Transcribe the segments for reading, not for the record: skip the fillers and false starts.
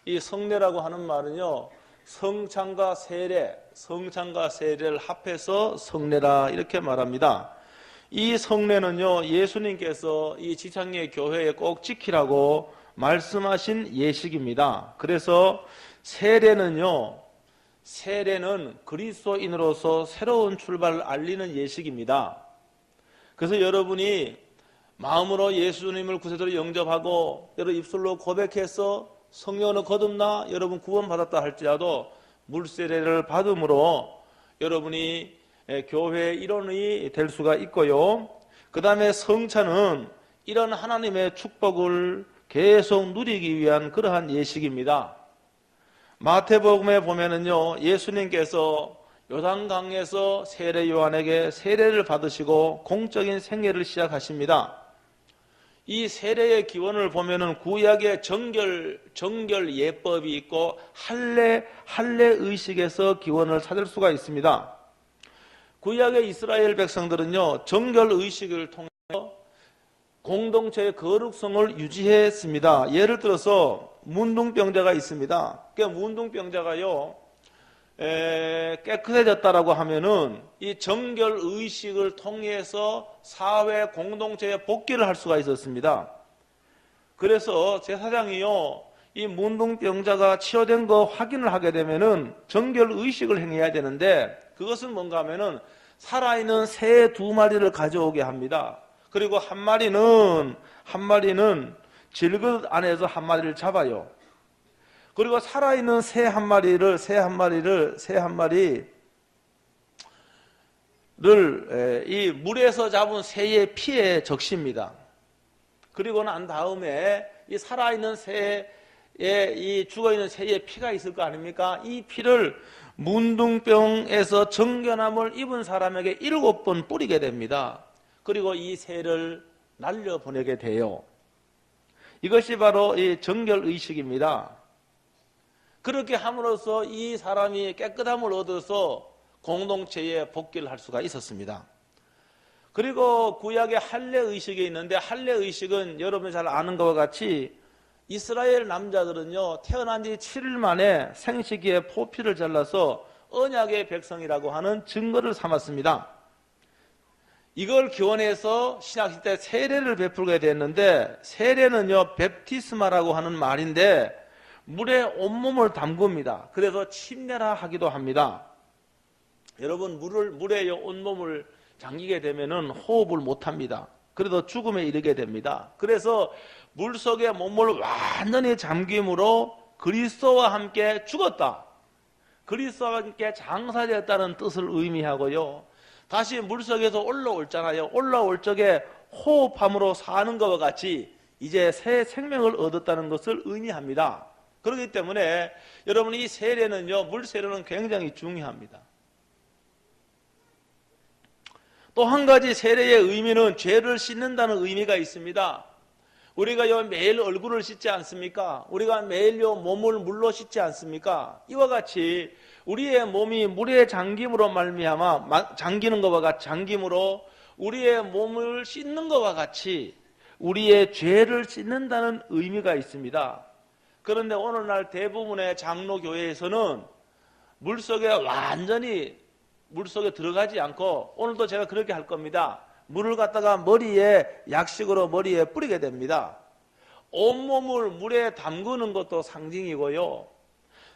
이 성례라고 하는 말은요, 성찬과 세례를 합해서 성례라 이렇게 말합니다. 이 성례는요, 예수님께서 이 지창의 교회에 꼭 지키라고 말씀하신 예식입니다. 그래서 세례는 그리스도인으로서 새로운 출발을 알리는 예식입니다. 그래서 여러분이 마음으로 예수님을 구세주로 영접하고 여러분 입술로 고백해서 성령으로 거듭나 여러분 구원받았다 할지라도 물세례를 받음으로 여러분이 교회의 일원이 될 수가 있고요. 그 다음에 성찬은 이런 하나님의 축복을 계속 누리기 위한 그러한 예식입니다. 마태복음에 보면은요, 예수님께서 요단강에서 세례 요한에게 세례를 받으시고 공적인 생애를 시작하십니다. 이 세례의 기원을 보면은 구약의 정결 예법이 있고 할례 의식에서 기원을 찾을 수가 있습니다. 구약의 이스라엘 백성들은요, 정결 의식을 통해서 공동체의 거룩성을 유지했습니다. 예를 들어서 문둥병자가 있습니다. 그 문둥병자가요, 깨끗해졌다라고 하면은 이 정결 의식을 통해서 사회 공동체에 복귀를 할 수가 있었습니다. 그래서 제사장이요, 이 문둥병자가 치유된 거 확인을 하게 되면은 정결 의식을 행해야 되는데, 그것은 뭔가 하면은 살아있는 새 2마리를 가져오게 합니다. 그리고 한 마리는 질그릇 안에서 한 마리를 잡아요. 그리고 살아있는 새 한 마리를 이 물에서 잡은 새의 피에 적십니다. 그리고 난 다음에 이 살아있는 새의 이 죽어있는 새의 피가 있을 거 아닙니까? 이 피를 문둥병에서 정결함을 입은 사람에게 7번 뿌리게 됩니다. 그리고 이 새를 날려보내게 돼요. 이것이 바로 이 정결 의식입니다. 그렇게 함으로써 이 사람이 깨끗함을 얻어서 공동체에 복귀를 할 수가 있었습니다. 그리고 구약의 할례 의식이 있는데, 할례 의식은 여러분이 잘 아는 것과 같이 이스라엘 남자들은요, 태어난 지 7일 만에 생식기에 포피를 잘라서 언약의 백성이라고 하는 증거를 삼았습니다. 이걸 기원해서 신학식 때 세례를 베풀게 됐는데, 세례는요, 베프티스마라고 하는 말인데 물에 온몸을 담굽니다. 그래서 침례라 하기도 합니다. 여러분, 물에 온몸을 잠기게 되면은 호흡을 못합니다. 그래도 죽음에 이르게 됩니다. 그래서 물속에 몸을 완전히 잠김으로 그리스도와 함께 죽었다, 그리스도와 함께 장사되었다는 뜻을 의미하고요, 다시 물속에서 올라올잖아요. 올라올 적에 호흡함으로 사는 것과 같이 이제 새 생명을 얻었다는 것을 의미합니다. 그렇기 때문에 여러분, 이 세례는요, 물세례는 굉장히 중요합니다. 또 한 가지 세례의 의미는 죄를 씻는다는 의미가 있습니다. 우리가 매일 얼굴을 씻지 않습니까? 우리가 매일 몸을 물로 씻지 않습니까? 이와 같이 우리의 몸이 물에 잠김으로 말미암아 잠기는 것과 같이, 잠김으로 우리의 몸을 씻는 것과 같이 우리의 죄를 씻는다는 의미가 있습니다. 그런데 오늘날 대부분의 장로교회에서는 물속에 들어가지 않고, 오늘도 제가 그렇게 할 겁니다. 물을 갖다가 약식으로 머리에 뿌리게 됩니다. 온몸을 물에 담그는 것도 상징이고요.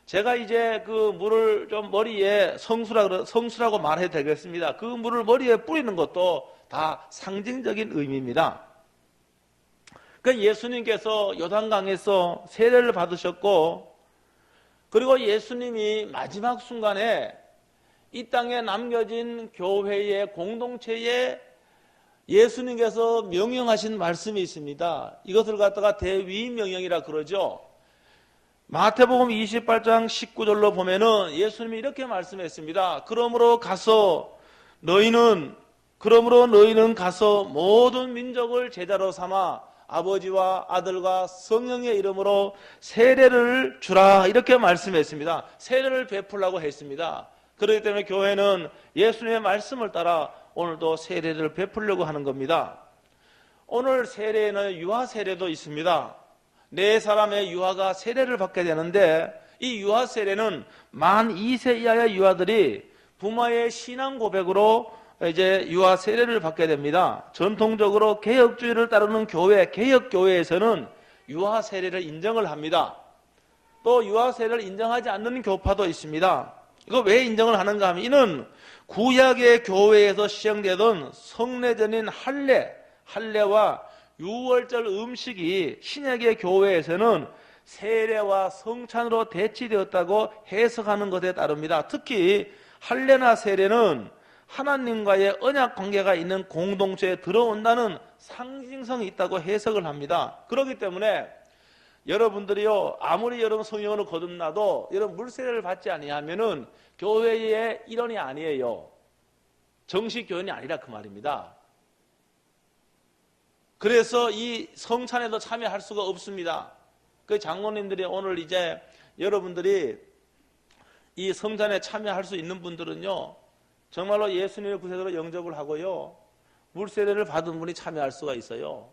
제가 이제 그 물을 좀 머리에 성수라고 말해도 되겠습니다. 그 물을 머리에 뿌리는 것도 다 상징적인 의미입니다. 그러니까 예수님께서 요단강에서 세례를 받으셨고, 그리고 예수님이 마지막 순간에 이 땅에 남겨진 교회의 공동체에 예수님께서 명령하신 말씀이 있습니다. 이것을 갖다가 대위명령이라 그러죠. 마태복음 28장 19절로 보면은 예수님이 이렇게 말씀했습니다. 그러므로 너희는 가서 모든 민족을 제자로 삼아 아버지와 아들과 성령의 이름으로 세례를 주라, 이렇게 말씀했습니다. 세례를 베풀라고 했습니다. 그렇기 때문에 교회는 예수님의 말씀을 따라 오늘도 세례를 베풀려고 하는 겁니다. 오늘 세례에는 유아 세례도 있습니다. 네 사람의 유아가 세례를 받게 되는데, 이 유아 세례는 만 2세 이하의 유아들이 부모의 신앙 고백으로 이제 유아 세례를 받게 됩니다. 전통적으로 개혁주의를 따르는 교회, 개혁교회에서는 유아 세례를 인정을 합니다. 또 유아 세례를 인정하지 않는 교파도 있습니다. 이거 왜 인정을 하는가 하면, 이는 구약의 교회에서 시행되던 성례전인 할례와 유월절 음식이 신약의 교회에서는 세례와 성찬으로 대치되었다고 해석하는 것에 따릅니다. 특히 할례나 세례는 하나님과의 언약 관계가 있는 공동체에 들어온다는 상징성이 있다고 해석을 합니다. 그렇기 때문에 여러분들이요, 아무리 여러분 성령으로 거듭나도 여러분 물세례를 받지 아니하면은 교회의 일원이 아니에요. 정식 교인이 아니라 그 말입니다. 그래서 이 성찬에도 참여할 수가 없습니다. 그 장로님들이 오늘 이제 여러분들이 이 성찬에 참여할 수 있는 분들은요, 정말로 예수님을 구세주로 영접을 하고요, 물세례를 받은 분이 참여할 수가 있어요.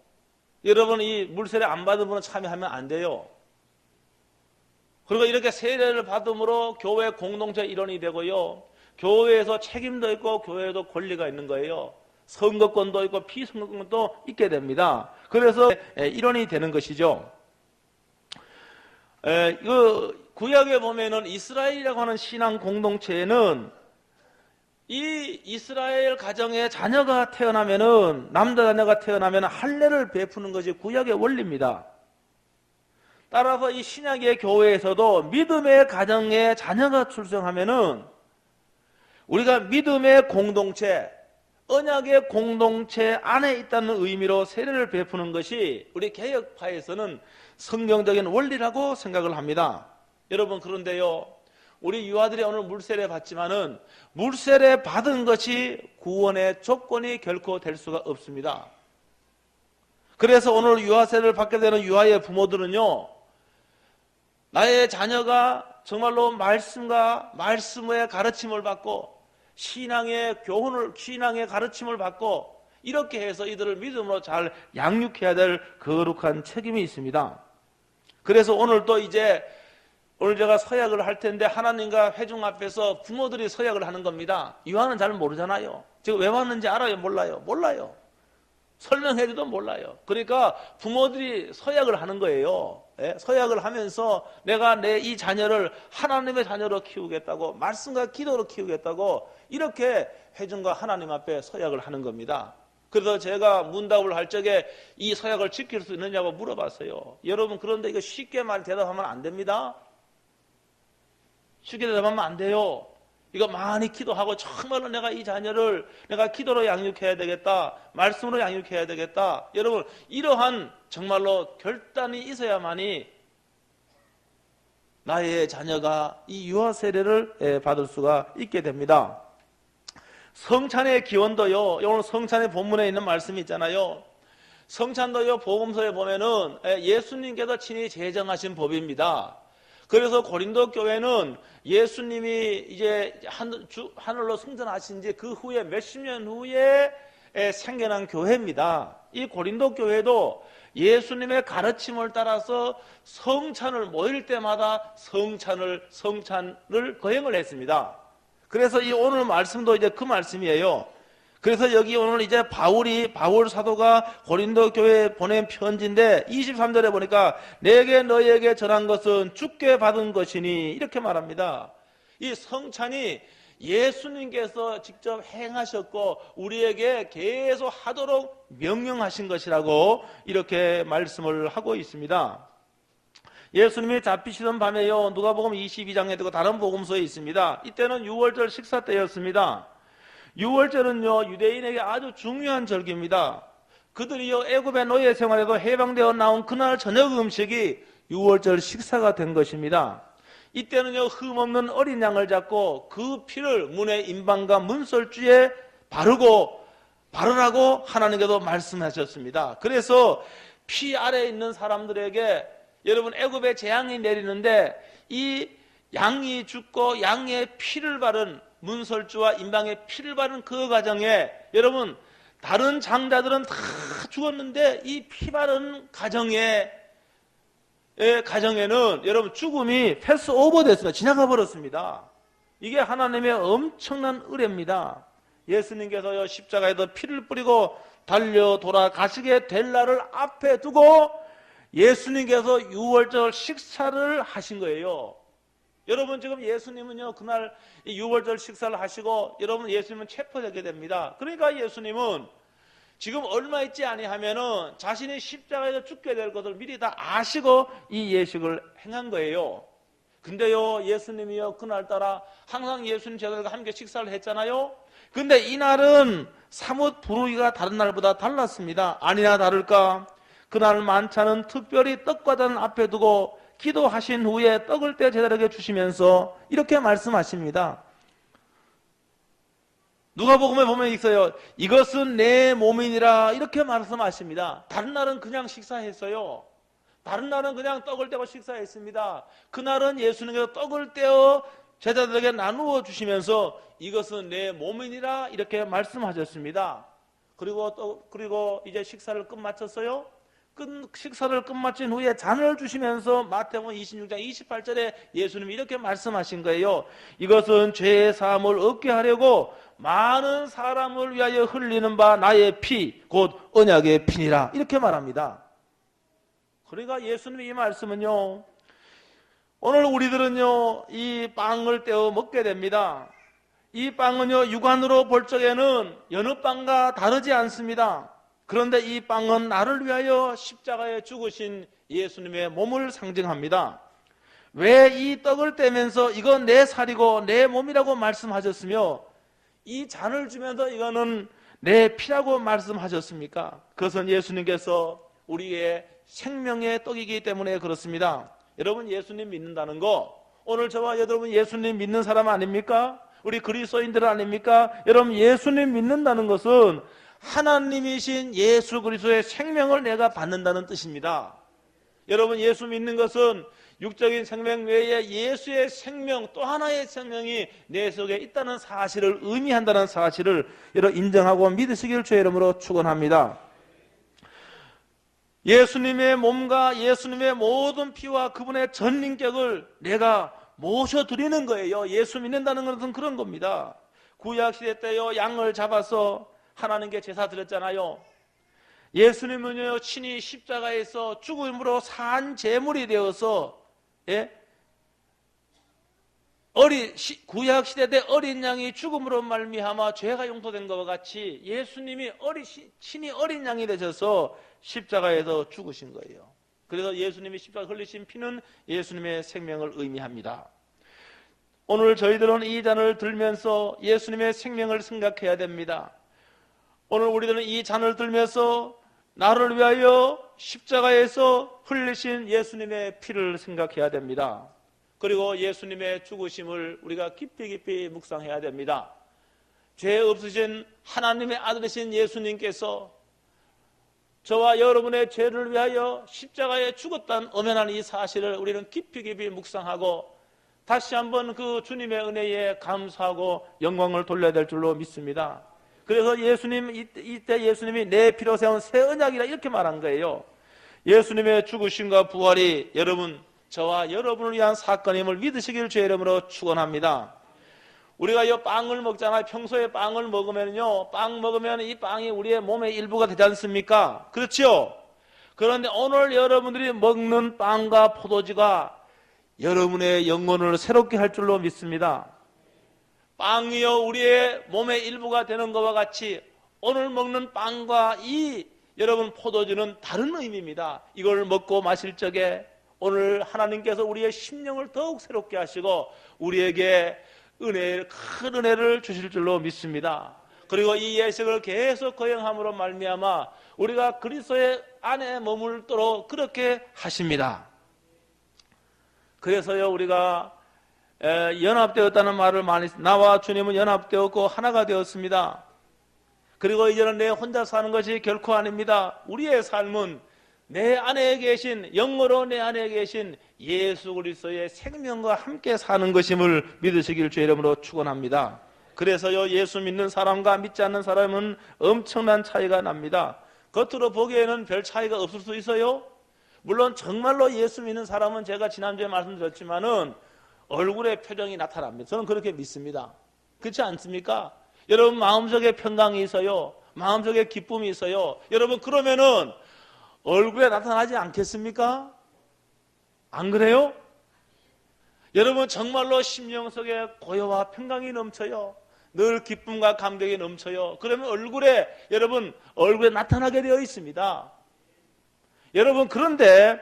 여러분, 이 물세례 안 받은 분은 참여하면 안 돼요. 그리고 이렇게 세례를 받음으로 교회 공동체 일원이 되고요, 교회에서 책임도 있고 교회에도 권리가 있는 거예요. 선거권도 있고 피선거권도 있게 됩니다. 그래서 일원이 되는 것이죠. 구약에 보면은 이스라엘이라고 하는 신앙 공동체에는 이 이스라엘 가정에 자녀가 태어나면은, 남자 자녀가 태어나면 할례를 베푸는 것이 구약의 원리입니다. 따라서 이 신약의 교회에서도 믿음의 가정에 자녀가 출생하면은 우리가 믿음의 공동체, 언약의 공동체 안에 있다는 의미로 세례를 베푸는 것이 우리 개혁파에서는 성경적인 원리라고 생각을 합니다. 여러분, 그런데요, 우리 유아들이 오늘 물세례 받지만은 물세례 받은 것이 구원의 조건이 결코 될 수가 없습니다. 그래서 오늘 유아세례를 받게 되는 유아의 부모들은요, 나의 자녀가 정말로 말씀의 가르침을 받고 신앙의 가르침을 받고 이렇게 해서 이들을 믿음으로 잘 양육해야 될 거룩한 책임이 있습니다. 그래서 오늘 제가 서약을 할 텐데, 하나님과 회중 앞에서 부모들이 서약을 하는 겁니다. 유아는 잘 모르잖아요. 지금 왜 왔는지 알아요? 몰라요. 설명해줘도 몰라요. 그러니까 부모들이 서약을 하는 거예요. 서약을 하면서 내가 이 자녀를 하나님의 자녀로 키우겠다고, 말씀과 기도로 키우겠다고, 이렇게 회중과 하나님 앞에 서약을 하는 겁니다. 그래서 제가 문답을 할 적에 이 서약을 지킬 수 있느냐고 물어봤어요. 여러분, 그런데 이거 쉽게 대답하면 안 됩니다. 쉽게 대답하면 안 돼요. 이거 많이 기도하고 정말로 내가 이 자녀를 내가 기도로 양육해야 되겠다, 말씀으로 양육해야 되겠다. 여러분, 이러한 정말로 결단이 있어야만이 나의 자녀가 이 유아 세례를 받을 수가 있게 됩니다. 성찬의 기원도요, 오늘 성찬의 본문에 있는 말씀이 있잖아요. 성찬도요, 복음서에 보면은 예수님께서 친히 제정하신 법입니다. 그래서 고린도 교회는 예수님이 이제 하늘로 승천하신 지 그 후에 몇십 년 후에 생겨난 교회입니다. 이 고린도 교회도 예수님의 가르침을 따라서 성찬을 모일 때마다 성찬을 거행을 했습니다. 그래서 이 오늘 말씀도 이제 그 말씀이에요. 그래서 여기 오늘 이제 바울 사도가 고린도 교회에 보낸 편지인데 23절에 보니까 내게 너희에게 전한 것은 주께 받은 것이니 이렇게 말합니다. 이 성찬이 예수님께서 직접 행하셨고 우리에게 계속 하도록 명령하신 것이라고 이렇게 말씀을 하고 있습니다. 예수님이 잡히시던 밤에요, 누가복음 22장에 되고 다른 복음서에 있습니다. 이때는 유월절 식사 때였습니다. 유월절은요, 유대인에게 아주 중요한 절기입니다. 그들이요, 애굽의 노예 생활에도 해방되어 나온 그날 저녁 음식이 유월절 식사가 된 것입니다. 이때는요, 흠없는 어린 양을 잡고 그 피를 문의 임방과 문설주에 바르라고 하나님께도 말씀하셨습니다. 그래서 피 아래에 있는 사람들에게, 여러분, 애굽에 재앙이 내리는데 이 양이 죽고 양의 피를 바른, 문설주와 임방의 피를 바른 그 가정에, 여러분, 다른 장자들은 다 죽었는데 이 피 바른 가정에 가정에는 여러분 죽음이 패스 오버 됐습니다. 지나가 버렸습니다. 이게 하나님의 엄청난 은혜입니다. 예수님께서요 십자가에도 피를 뿌리고 달려 돌아가시게 될 날을 앞에 두고 예수님께서 유월절 식사를 하신 거예요. 여러분 지금 예수님은요 그날 유월절 식사를 하시고 여러분 예수님은 체포되게 됩니다. 그러니까 예수님은 지금 얼마 있지 아니하면은 자신이 십자가에서 죽게 될 것을 미리 다 아시고 이 예식을 행한 거예요. 근데요 예수님이요 그날따라 항상 예수님 제자들과 함께 식사를 했잖아요. 근데 이날은 사뭇 분위기가 다른 날보다 달랐습니다. 아니나 다를까 그날 만찬은 특별히 떡과 잔 앞에 두고 기도하신 후에 떡을 떼어 제자들에게 주시면서 이렇게 말씀하십니다. 누가복음에 보면 있어요. 이것은 내 몸이니라 이렇게 말씀하십니다. 다른 날은 그냥 식사했어요. 다른 날은 그냥 떡을 떼고 식사했습니다. 그날은 예수님께서 떡을 떼어 제자들에게 나누어 주시면서 이것은 내 몸이니라 이렇게 말씀하셨습니다. 그리고 이제 식사를 끝마쳤어요. 식사를 끝마친 후에 잔을 주시면서 마태복음 26장 28절에 예수님이 이렇게 말씀하신 거예요. 이것은 죄의 사함을 얻게 하려고 많은 사람을 위하여 흘리는 바 나의 피, 곧 언약의 피니라 이렇게 말합니다. 그러니까 예수님의 이 말씀은요 오늘 우리들은요 이 빵을 떼어 먹게 됩니다. 이 빵은요 육안으로 볼 적에는 여느 빵과 다르지 않습니다. 그런데 이 빵은 나를 위하여 십자가에 죽으신 예수님의 몸을 상징합니다. 왜 이 떡을 떼면서 이건 내 살이고 내 몸이라고 말씀하셨으며 이 잔을 주면서 이거는 내 피라고 말씀하셨습니까? 그것은 예수님께서 우리의 생명의 떡이기 때문에 그렇습니다. 여러분 예수님 믿는다는 거 오늘 저와 여러분 예수님 믿는 사람 아닙니까? 우리 그리스도인들 아닙니까? 여러분 예수님 믿는다는 것은 하나님이신 예수 그리스도의 생명을 내가 받는다는 뜻입니다. 여러분 예수 믿는 것은 육적인 생명 외에 예수의 생명 또 하나의 생명이 내 속에 있다는 사실을 의미한다는 사실을 여러분 인정하고 믿으시길 주의 이름으로 축원합니다. 예수님의 몸과 예수님의 모든 피와 그분의 전인격을 내가 모셔드리는 거예요. 예수 믿는다는 것은 그런 겁니다. 구약시대 때요 양을 잡아서 하나님께 제사 드렸잖아요. 예수님은요 친히 십자가에서 죽음으로 산 제물이 되어서 구약시대 때 어린 양이 죽음으로 말미암아 죄가 용서된 것과 같이 예수님이 친히 어린 양이 되셔서 십자가에서 죽으신 거예요. 그래서 예수님이 십자가 흘리신 피는 예수님의 생명을 의미합니다. 오늘 저희들은 이 잔을 들면서 예수님의 생명을 생각해야 됩니다. 오늘 우리들은 이 잔을 들면서 나를 위하여 십자가에서 흘리신 예수님의 피를 생각해야 됩니다. 그리고 예수님의 죽으심을 우리가 깊이 묵상해야 됩니다. 죄 없으신 하나님의 아들이신 예수님께서 저와 여러분의 죄를 위하여 십자가에 죽었다는 엄연한 이 사실을 우리는 깊이 묵상하고 다시 한번 그 주님의 은혜에 감사하고 영광을 돌려야 될 줄로 믿습니다. 그래서 이때 예수님이 내 피로 세운 새 언약이라 이렇게 말한 거예요. 예수님의 죽으심과 부활이 저와 여러분을 위한 사건임을 믿으시길 주의 이름으로 축원합니다. 우리가 이 빵을 먹잖아요. 평소에 빵을 먹으면요, 빵 먹으면 이 빵이 우리의 몸의 일부가 되지 않습니까? 그렇죠? 그런데 오늘 여러분들이 먹는 빵과 포도주가 여러분의 영혼을 새롭게 할 줄로 믿습니다. 빵이요 우리의 몸의 일부가 되는 것과 같이 오늘 먹는 빵과 이 여러분 포도주는 다른 의미입니다. 이걸 먹고 마실 적에 오늘 하나님께서 우리의 심령을 더욱 새롭게 하시고 우리에게 큰 은혜를 주실 줄로 믿습니다. 그리고 이 예식을 계속 거행함으로 말미암아 우리가 그리스도의 안에 머물도록 그렇게 하십니다. 그래서요 우리가 연합되었다는 말을 많이 나와 주님은 연합되었고 하나가 되었습니다. 그리고 이제는 내 혼자 사는 것이 결코 아닙니다. 우리의 삶은 내 안에 계신 영으로 내 안에 계신 예수 그리스도의 생명과 함께 사는 것임을 믿으시길 주의 이름으로 축원합니다. 그래서요 예수 믿는 사람과 믿지 않는 사람은 엄청난 차이가 납니다. 겉으로 보기에는 별 차이가 없을 수 있어요. 물론 정말로 예수 믿는 사람은 제가 지난주에 말씀드렸지만은 얼굴에 표정이 나타납니다. 저는 그렇게 믿습니다. 그렇지 않습니까? 여러분 마음속에 평강이 있어요. 마음속에 기쁨이 있어요. 여러분 그러면은 얼굴에 나타나지 않겠습니까? 안 그래요? 여러분 정말로 심령 속에 고요와 평강이 넘쳐요. 늘 기쁨과 감격이 넘쳐요. 그러면 여러분 얼굴에 나타나게 되어 있습니다. 여러분 그런데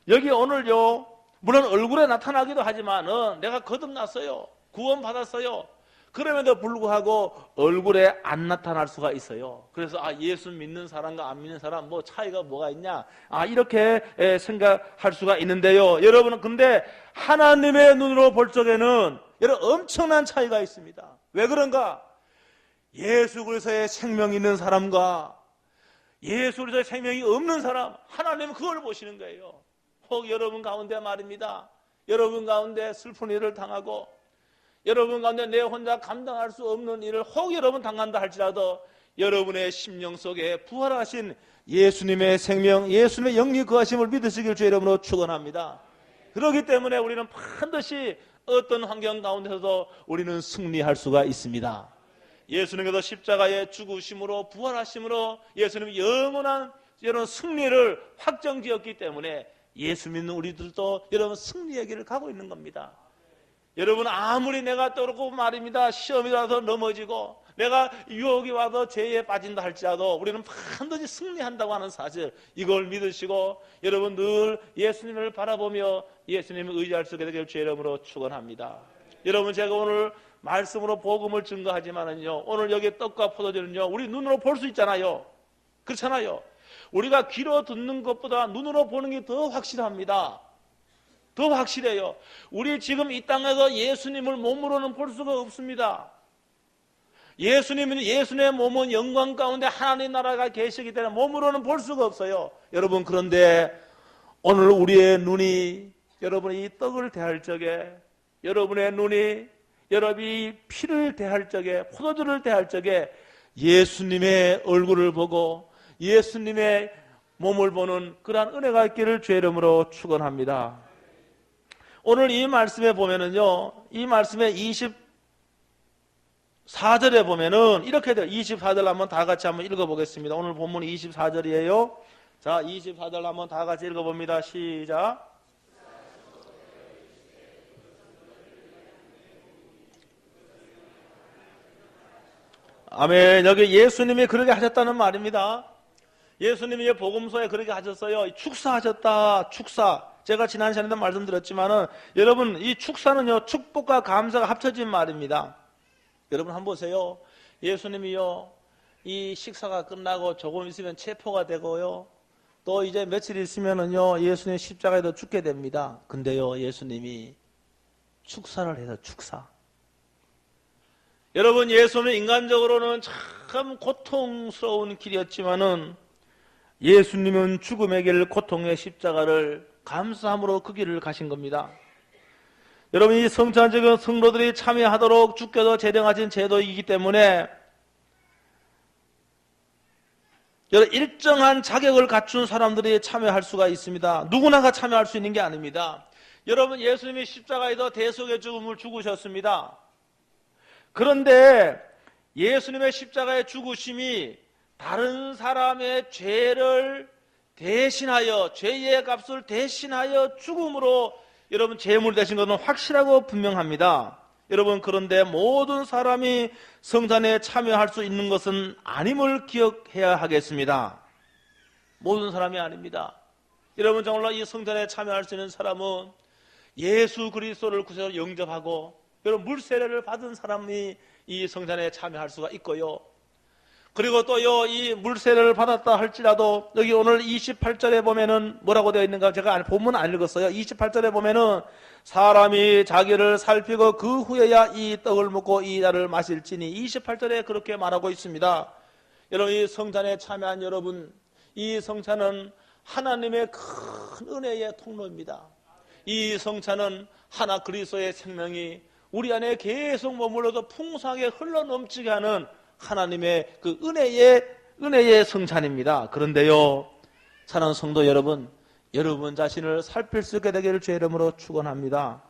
여기 오늘요, 물론 얼굴에 나타나기도 하지만은 내가 거듭났어요. 구원받았어요. 그럼에도 불구하고 얼굴에 안 나타날 수가 있어요. 그래서 예수 믿는 사람과 안 믿는 사람 뭐 차이가 뭐가 있냐, 이렇게 생각할 수가 있는데요. 여러분은 근데 하나님의 눈으로 볼 적에는 여러분 엄청난 차이가 있습니다. 왜 그런가? 예수 그리스도의 생명이 있는 사람과 예수 그리스도의 생명이 없는 사람, 하나님은 그걸 보시는 거예요. 혹 여러분 가운데 말입니다. 여러분 가운데 슬픈 일을 당하고 여러분 가운데 내 혼자 감당할 수 없는 일을 혹 여러분 당한다 할지라도 여러분의 심령 속에 부활하신 예수님의 생명, 예수님의 영리 거하심을 믿으시길 주의 이름으로 축원합니다. 그렇기 때문에 우리는 반드시 어떤 환경 가운데서도 우리는 승리할 수가 있습니다. 예수님께서 십자가의 죽으심으로 부활하심으로 예수님이 영원한 여러분 승리를 확정지었기 때문에 예수 믿는 우리들도 여러분 승리의 길을 가고 있는 겁니다. 여러분 아무리 내가 떠오르고 말입니다. 시험이 와서 넘어지고 내가 유혹이 와서 죄에 빠진다 할지라도 우리는 반드시 승리한다고 하는 사실, 이걸 믿으시고 여러분 늘 예수님을 바라보며 예수님을 의지할 수 있게 되길 주의 이름으로 축원합니다. 여러분 제가 오늘 말씀으로 복음을 증거하지만은요, 오늘 여기 떡과 포도주는요 우리 눈으로 볼 수 있잖아요. 그렇잖아요. 우리가 귀로 듣는 것보다 눈으로 보는 게 더 확실합니다. 더 확실해요. 우리 지금 이 땅에서 예수님을 몸으로는 볼 수가 없습니다. 예수님의 몸은 영광 가운데 하나님 나라가 계시기 때문에 몸으로는 볼 수가 없어요. 여러분 그런데 오늘 우리의 눈이 여러분이 이 떡을 대할 적에, 여러분의 눈이 여러분이 피를 대할 적에, 포도주를 대할 적에 예수님의 얼굴을 보고 예수님의 몸을 보는 그러한 은혜가 있기를 주의 이름으로 축원합니다. 오늘 이 말씀에 보면은요, 이 말씀에 24절에 보면은 이렇게 돼요. 24절 한번 다 같이 한번 읽어보겠습니다. 오늘 본문이 24절이에요. 자, 24절 한번 다 같이 읽어봅니다. 시작. 아멘. 여기 예수님이 그렇게 하셨다는 말입니다. 예수님이 복음서에 그렇게 하셨어요. 축사하셨다. 축사. 제가 지난 시간에도 말씀드렸지만은 여러분 이 축사는요 축복과 감사가 합쳐진 말입니다. 여러분 한번 보세요. 예수님이요 이 식사가 끝나고 조금 있으면 체포가 되고요, 또 이제 며칠 있으면은요 예수님 십자가에도 죽게 됩니다. 근데요 예수님이 축사를 해서 축사. 여러분 예수는 인간적으로는 참 고통스러운 길이었지만은 예수님은 죽음의 길, 고통의 십자가를 감사함으로 그 길을 가신 겁니다. 여러분 이 성찬식은 성도들이 참여하도록 주께서 제정하신 제도이기 때문에 여러 일정한 자격을 갖춘 사람들이 참여할 수가 있습니다. 누구나가 참여할 수 있는 게 아닙니다. 여러분 예수님이 십자가에서 대속의 죽음을 죽으셨습니다. 그런데 예수님의 십자가의 죽으심이 다른 사람의 죄를 대신하여, 죄의 값을 대신하여 죽음으로 여러분 제물 되신 것은 확실하고 분명합니다. 여러분 그런데 모든 사람이 성찬에 참여할 수 있는 것은 아님을 기억해야 하겠습니다. 모든 사람이 아닙니다. 여러분 정말로 이 성찬에 참여할 수 있는 사람은 예수 그리스도를 구세주로 영접하고 여러분 물세례를 받은 사람이 이 성찬에 참여할 수가 있고요, 그리고 또요 이 물세례를 받았다 할지라도 여기 오늘 28절에 보면은 뭐라고 되어 있는가, 제가 본문 안 읽었어요. 28절에 보면은 사람이 자기를 살피고 그 후에야 이 떡을 먹고 이 잔을 마실지니, 28절에 그렇게 말하고 있습니다. 여러분 이 성찬에 참여한 여러분, 이 성찬은 하나님의 큰 은혜의 통로입니다. 이 성찬은 하나 그리스도의 생명이 우리 안에 계속 머물러서 풍성하게 흘러넘치게 하는 하나님의 그 은혜의 성찬입니다. 그런데요, 사랑하는 성도 여러분, 여러분 자신을 살필 수 있게 되기를 주의 이름으로 축원합니다.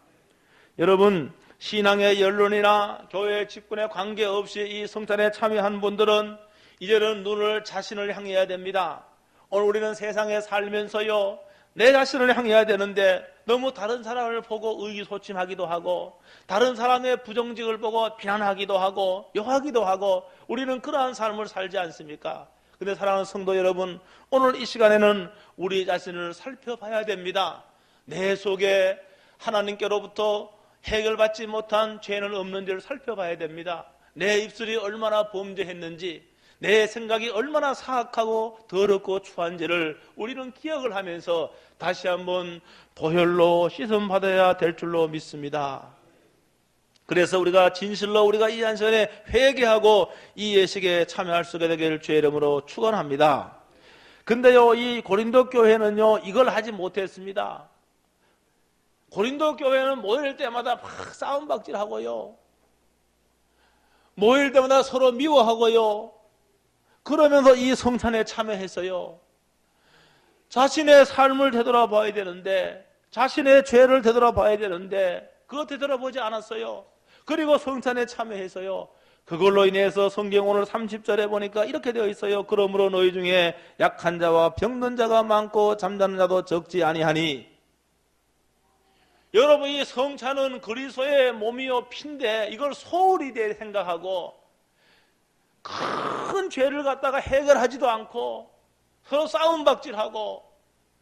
여러분 신앙의 연론이나 교회 직분에 관계없이 이 성찬에 참여한 분들은 이제는 눈을 자신을 향해야 됩니다. 오늘 우리는 세상에 살면서요 내 자신을 향해야 되는데 너무 다른 사람을 보고 의기소침하기도 하고 다른 사람의 부정직을 보고 비난하기도 하고 욕하기도 하고 우리는 그러한 삶을 살지 않습니까? 근데 사랑하는 성도 여러분, 오늘 이 시간에는 우리 자신을 살펴봐야 됩니다. 내 속에 하나님께로부터 해결받지 못한 죄는 없는지를 살펴봐야 됩니다. 내 입술이 얼마나 범죄했는지, 내 생각이 얼마나 사악하고 더럽고 추한지를 우리는 기억을 하면서 다시 한번 보혈로 씻음받아야 될 줄로 믿습니다. 그래서 우리가 진실로 우리가 이 안식에 회개하고 이 예식에 참여할 수 있게 되기를 주의 이름으로 축원합니다. 근데요 이 고린도 교회는요 이걸 하지 못했습니다. 고린도 교회는 모일 때마다 막 싸움박질하고요, 모일 때마다 서로 미워하고요, 그러면서 이 성찬에 참여했어요. 자신의 삶을 되돌아봐야 되는데, 자신의 죄를 되돌아봐야 되는데 그거 되돌아보지 않았어요. 그리고 성찬에 참여해서요, 그걸로 인해서 성경 오늘 30절에 보니까 이렇게 되어 있어요. 그러므로 너희 중에 약한 자와 병든 자가 많고 잠자는 자도 적지 아니하니. 여러분 이 성찬은 그리스도의 몸이요 피인데 이걸 소홀히 생각하고 큰 죄를 갖다가 해결하지도 않고 서로 싸움박질하고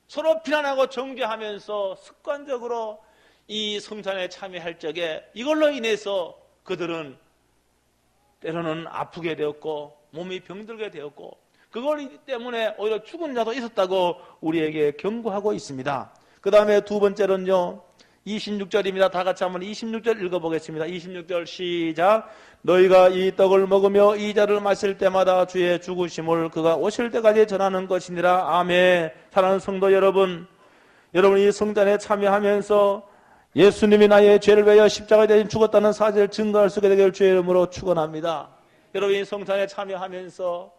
서로 비난하고 정죄하면서 습관적으로 이 성찬에 참여할 적에 이걸로 인해서 그들은 때로는 아프게 되었고 몸이 병들게 되었고 그걸 때문에 오히려 죽은 자도 있었다고 우리에게 경고하고 있습니다. 그 다음에 두 번째는요 26절입니다. 다 같이 한번 26절 읽어보겠습니다. 26절 시작. 너희가 이 떡을 먹으며 이 잔을 마실 때마다 주의 죽으심을 그가 오실 때까지 전하는 것이니라. 아멘. 사랑하는 성도 여러분, 이 성찬에 참여하면서 예수님이 나의 죄를 위하여 십자가에 대신 죽었다는 사실을 증거할 수 있게 되기를 주의 이름으로 축원합니다. 여러분 이 성찬에 참여하면서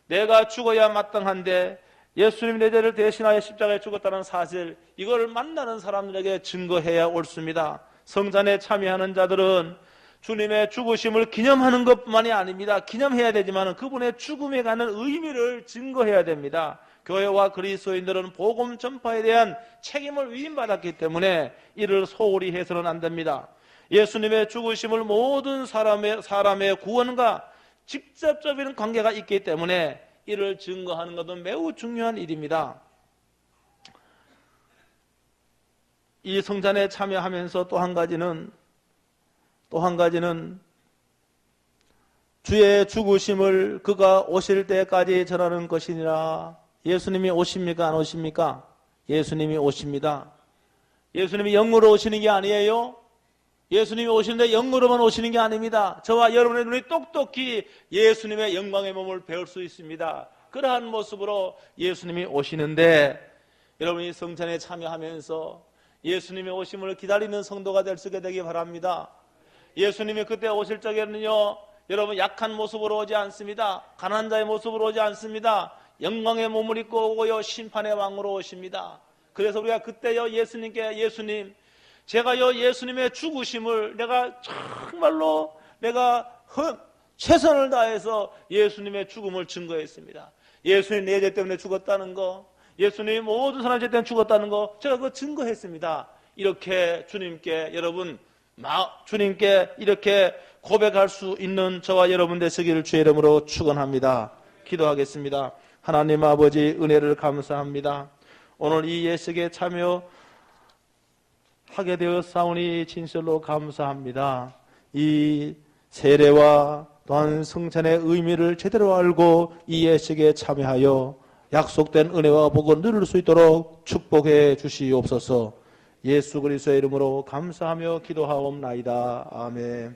내가 죽어야 마땅한데 예수님이 내 죄를 대신하여 십자가에 죽었다는 사실, 이걸 만나는 사람들에게 증거해야 옳습니다. 성찬에 참여하는 자들은 주님의 죽으심을 기념하는 것만이 아닙니다. 기념해야 되지만 그분의 죽음에 관한 의미를 증거해야 됩니다. 교회와 그리스도인들은 복음 전파에 대한 책임을 위임받았기 때문에 이를 소홀히 해서는 안 됩니다. 예수님의 죽으심을 모든 사람의 구원과 직접적인 관계가 있기 때문에 이를 증거하는 것은 매우 중요한 일입니다. 이 성찬에 참여하면서 또 한 가지는 주의 죽으심을 그가 오실 때까지 전하는 것이니라. 예수님이 오십니까? 안 오십니까? 예수님이 오십니다. 예수님이 영으로 오시는 게 아니에요. 예수님이 오시는데 영으로만 오시는 게 아닙니다. 저와 여러분의 눈이 똑똑히 예수님의 영광의 몸을 배울 수 있습니다. 그러한 모습으로 예수님이 오시는데 여러분이 성찬에 참여하면서 예수님의 오심을 기다리는 성도가 될 수 있게 되기 바랍니다. 예수님이 그때 오실 적에는요, 여러분 약한 모습으로 오지 않습니다. 가난한 자의 모습으로 오지 않습니다. 영광의 몸을 입고 오고요, 심판의 왕으로 오십니다. 그래서 우리가 그때요 예수님께 예수님, 제가요 예수님의 죽으심을 내가 정말로 최선을 다해서 예수님의 죽음을 증거했습니다. 예수님 내 죄 때문에 죽었다는 거, 예수님이 모든 사람 죄 때문에 죽었다는 거 제가 그거 증거했습니다. 이렇게 주님께 이렇게 고백할 수 있는 저와 여러분 되시기를 주의 이름으로 축원합니다. 기도하겠습니다. 하나님 아버지 은혜를 감사합니다. 오늘 이 예식에 참여하게 되었사오니 진실로 감사합니다. 이 세례와 또한 성찬의 의미를 제대로 알고 이 예식에 참여하여 약속된 은혜와 복을 누릴 수 있도록 축복해 주시옵소서. 예수 그리스도의 이름으로 감사하며 기도하옵나이다. 아멘.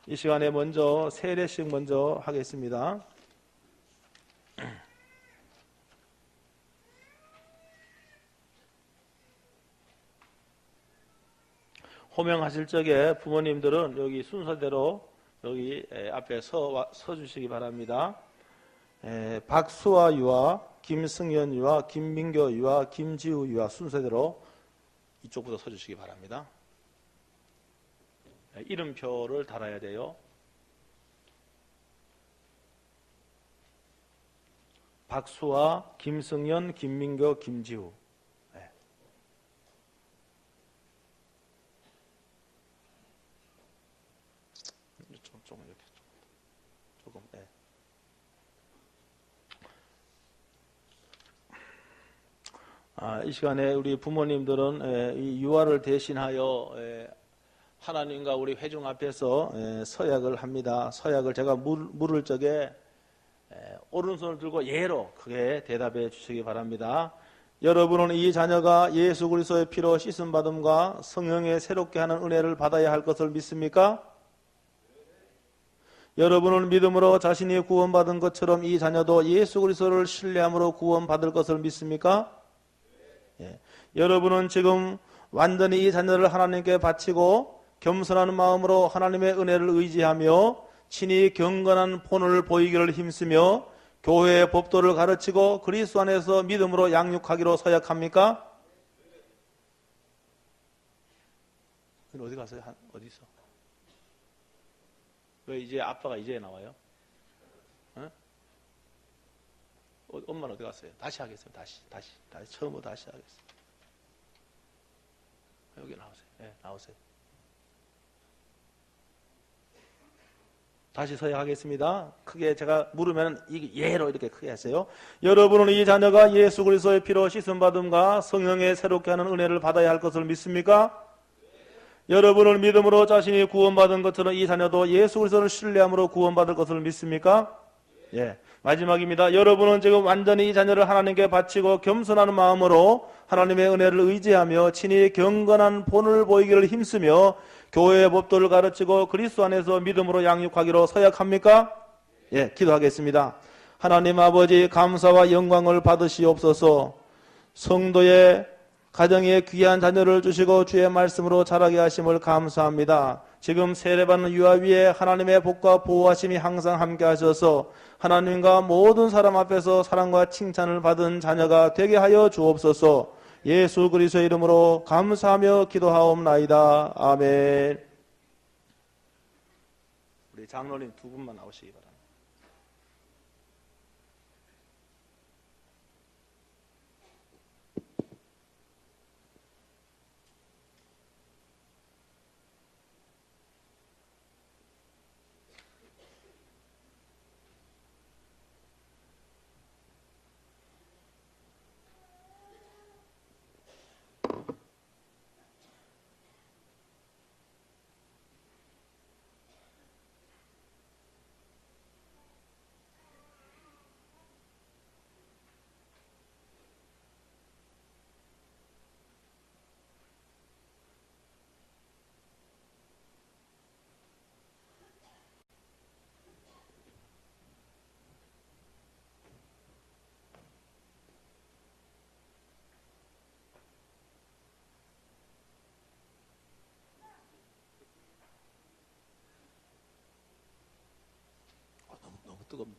이 시간에 먼저 세례식 먼저 하겠습니다. 호명하실 적에 부모님들은 여기 순서대로 여기 앞에 서 주시기 바랍니다. 박수아 유아, 김승현 유아, 김민교 유아, 김지우 유아 순서대로 이쪽부터 서주시기 바랍니다. 이름표를 달아야 돼요. 박수아, 김승현, 김민교, 김지우. 네. 조금 이렇게 조금. 네. 이 시간에 우리 부모님들은 이 유아를 대신하여 하나님과 우리 회중 앞에서 서약을 합니다. 서약을 제가 물을 적에 오른손을 들고 예로 크게 대답해 주시기 바랍니다. 여러분은 이 자녀가 예수 그리스도의 피로 씻음 받음과 성령의 새롭게 하는 은혜를 받아야 할 것을 믿습니까? 여러분은 믿음으로 자신이 구원받은 것처럼 이 자녀도 예수 그리스도를 신뢰함으로 구원받을 것을 믿습니까? 예. 여러분은 지금 완전히 이 자녀를 하나님께 바치고 겸손한 마음으로 하나님의 은혜를 의지하며 친히 경건한 본을 보이기를 힘쓰며 교회의 법도를 가르치고 그리스도 안에서 믿음으로 양육하기로 서약합니까? 어디 가세요? 어디 있어? 왜 이제 아빠가 이제 나와요? 엄마는 어디 갔어요? 다시 하겠습니다. 다시 처음으로 다시 하겠습니다. 여기 나오세요. 네, 나오세요. 다시 서약하겠습니다. 크게 제가 물으면 이게 예로 이렇게 크게 하세요. 여러분은 이 자녀가 예수 그리스도의 피로 씻음 받음과 성령의 새롭게 하는 은혜를 받아야 할 것을 믿습니까? 여러분은 믿음으로 자신이 구원받은 것처럼 이 자녀도 예수 그리스도를 신뢰함으로 구원받을 것을 믿습니까? 예. 마지막입니다. 여러분은 지금 완전히 이 자녀를 하나님께 바치고 겸손한 마음으로 하나님의 은혜를 의지하며 친히 경건한 본을 보이기를 힘쓰며 교회의 법도를 가르치고 그리스도 안에서 믿음으로 양육하기로 서약합니까? 예, 기도하겠습니다. 하나님 아버지 감사와 영광을 받으시옵소서. 성도의 가정에 귀한 자녀를 주시고 주의 말씀으로 자라게 하심을 감사합니다. 지금 세례받는 유아 위에 하나님의 복과 보호하심이 항상 함께 하셔서 하나님과 모든 사람 앞에서 사랑과 칭찬을 받은 자녀가 되게 하여 주옵소서. 예수 그리스도의 이름으로 감사하며 기도하옵나이다. 아멘. 우리 장로님 두 분만 나오시기 바랍니다. 너무 뜨겁네.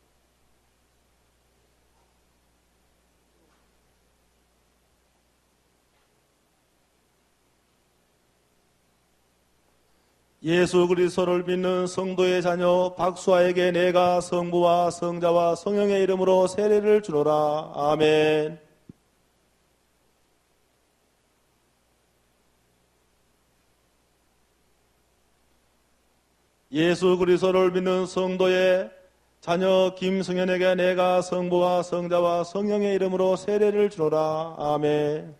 예수 그리스도를 믿는 성도의 자녀 박수아에게 내가 성부와 성자와 성령의 이름으로 세례를 주노라. 아멘. 예수 그리스도를 믿는 성도의 자녀 김승현에게 내가 성부와 성자와 성령의 이름으로 세례를 주노라. 아멘.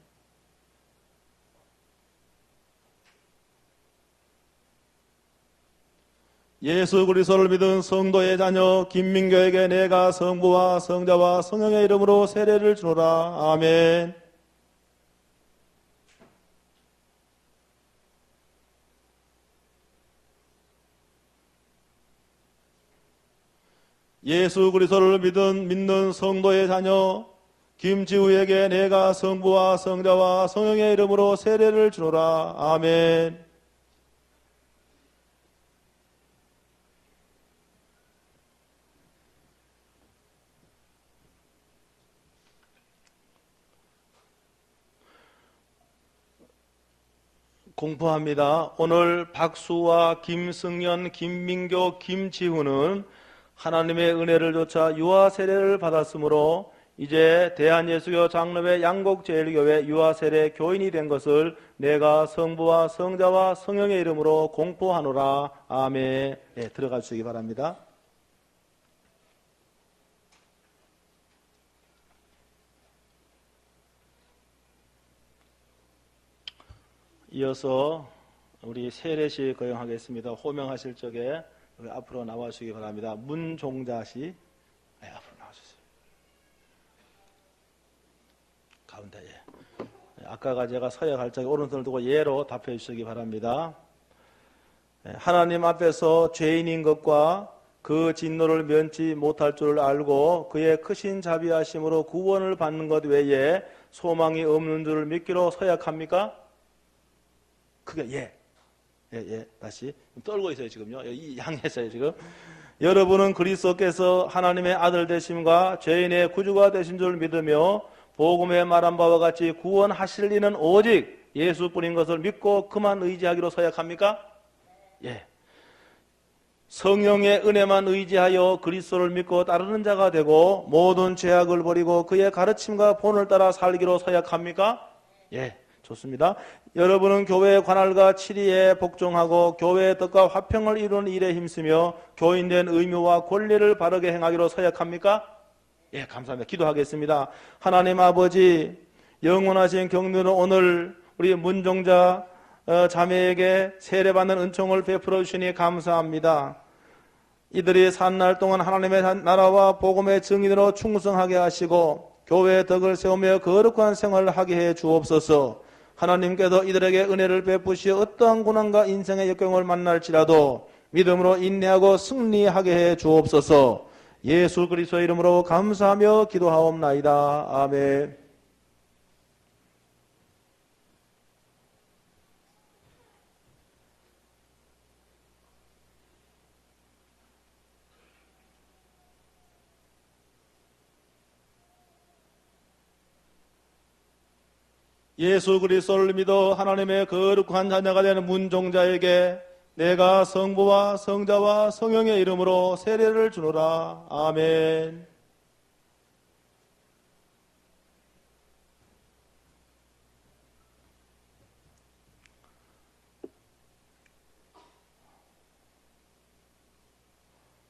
예수 그리스도를 믿은 성도의 자녀 김민교에게 내가 성부와 성자와 성령의 이름으로 세례를 주노라. 아멘. 예수 그리스도를 믿는 성도의 자녀 김지우에게 내가 성부와 성자와 성령의 이름으로 세례를 주노라. 아멘. 공포합니다. 오늘 박수와 김승연, 김민교, 김지훈은 하나님의 은혜를 조차 유아 세례를 받았으므로 이제 대한예수교 장로회 양곡제일교회 유아 세례 교인이 된 것을 내가 성부와 성자와 성령의 이름으로 공포하노라. 아멘. 네, 들어가 주시기 바랍니다. 이어서 우리 세례시 거행하겠습니다. 호명하실 적에 앞으로 나와주시기 바랍니다. 문종자시, 네, 앞으로 나와주세요. 가운데 예. 아까가 제가 서약할 적에 오른손을 두고 예로 답해 주시기 바랍니다. 하나님 앞에서 죄인인 것과 그 진노를 면치 못할 줄을 알고 그의 크신 자비하심으로 구원을 받는 것 외에 소망이 없는 줄을 믿기로 서약합니까? 그게 예. 다시 떨고 있어요 지금요. 향했어요 지금. 여러분은 그리스도께서 하나님의 아들 되심과 죄인의 구주가 되신 줄 믿으며 복음에 말한 바와 같이 구원하실 이는 오직 예수뿐인 것을 믿고 그만 의지하기로 서약합니까? 예. 성령의 은혜만 의지하여 그리스도를 믿고 따르는 자가 되고 모든 죄악을 버리고 그의 가르침과 본을 따라 살기로 서약합니까? 예. 좋습니다. 여러분은 교회의 관할과 치리에 복종하고 교회의 덕과 화평을 이루는 일에 힘쓰며 교인된 의무와 권리를 바르게 행하기로 서약합니까? 예, 감사합니다. 기도하겠습니다. 하나님 아버지, 영원하신 경륜으로 오늘 우리 문종자 자매에게 세례받는 은총을 베풀어 주시니 감사합니다. 이들이 산 날 동안 하나님의 나라와 복음의 증인으로 충성하게 하시고 교회의 덕을 세우며 거룩한 생활을 하게 해 주옵소서. 하나님께서 이들에게 은혜를 베푸시어 어떠한 고난과 인생의 역경을 만날지라도 믿음으로 인내하고 승리하게 해 주옵소서. 예수 그리스도의 이름으로 감사하며 기도하옵나이다. 아멘. 예수 그리스도를 믿어 하나님의 거룩한 자녀가 되는 문종자에게 내가 성부와 성자와 성령의 이름으로 세례를 주노라. 아멘.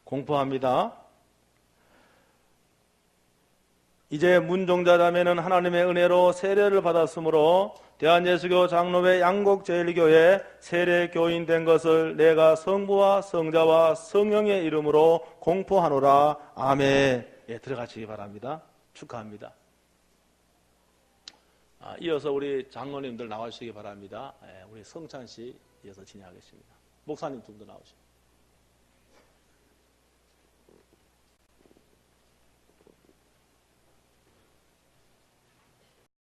공포합니다. 이제 문종자 자매는 하나님의 은혜로 세례를 받았으므로 대한예수교 장로회 양곡제일교회 세례교인 된 것을 내가 성부와 성자와 성령의 이름으로 공포하노라. 아멘. 예, 들어가시기 바랍니다. 축하합니다. 이어서 우리 장로님들 나와주시기 바랍니다. 예, 우리 성찬씨 이어서 진행하겠습니다. 목사님 좀 더 나오시죠.